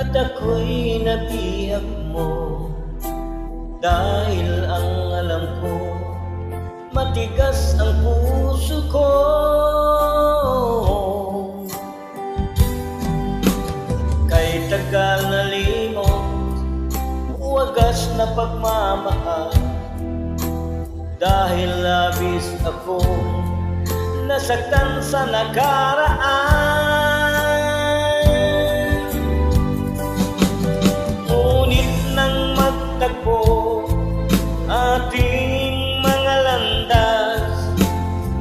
at ako'y nabihag mo. Dahil ang alam ko, matigas ang puso ko. Kay tagal na limot, wagas na pagmamahal. Dahil labis ako nasaktan sa nakaraan. Ngunit nang magtagpo ating mga landas,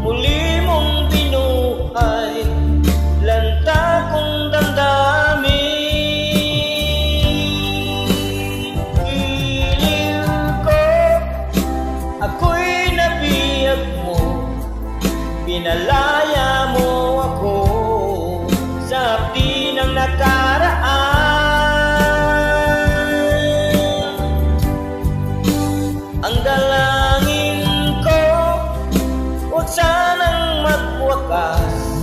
muli mong binuhay lanta kong damdamin. Giliw ko, ako'y nabiyag mo, pinalaya mo ako sa hapdi ng nakaraan. Ang dalangin ko, huwag sanang magwakas,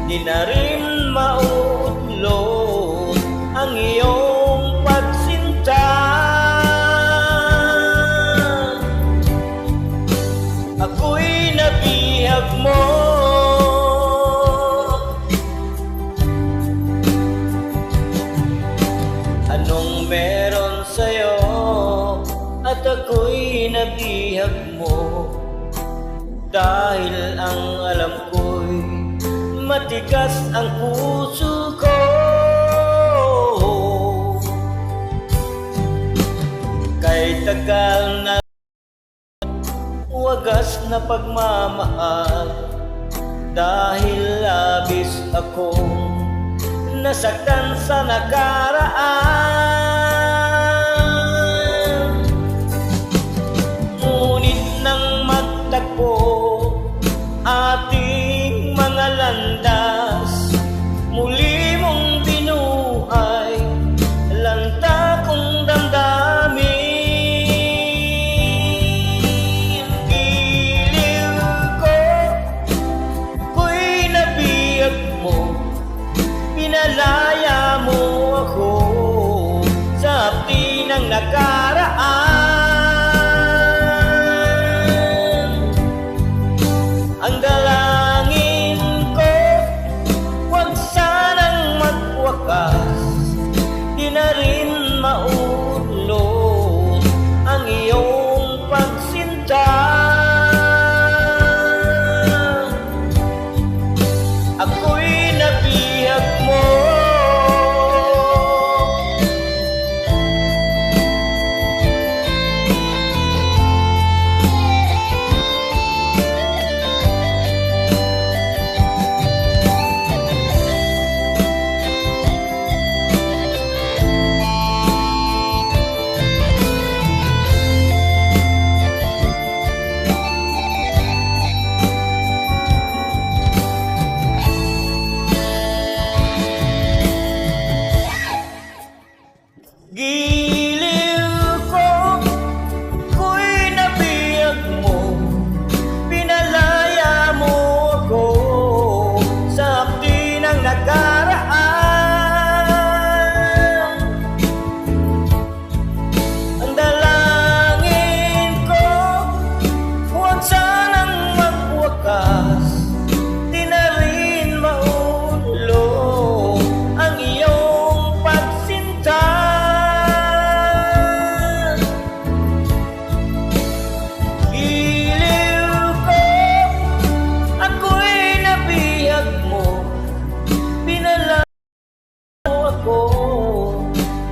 di na rin maudlot ang iyong pagsinta. Ako'y nabihag mo. Anong meron sa'yo at ako'y nabihag mo? Dahil ang alam ko'y matigas ang puso ko. Kay tagal na wagas na pagmamahal, dahil labis akong nasaktan sa nakaraan. Ngunit nang magtagpo ating mga landas, muli mong binuhay lanta kong damdamin. Pinalaya mo ako sa hapdi ng nakaraan. Ang dalangin ko, huwag sanang magwakas, di na rin maudlot ang iyong pagsinta. Ako'y nabihag mo. Giliw ko, ako'y nabiyag mo, pinalaya mo ako sa hapdi ng nakaraan. Ang dalangin ko, huwag sanang magwakas, di na rin maudlot ang iyong pagsinta.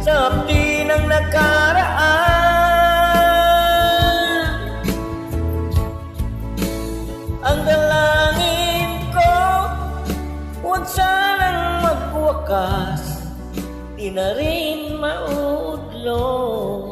Sa hapdi ng nakaraan, ang dalangin ko, huwag sanang magwakas, di na rin maudlot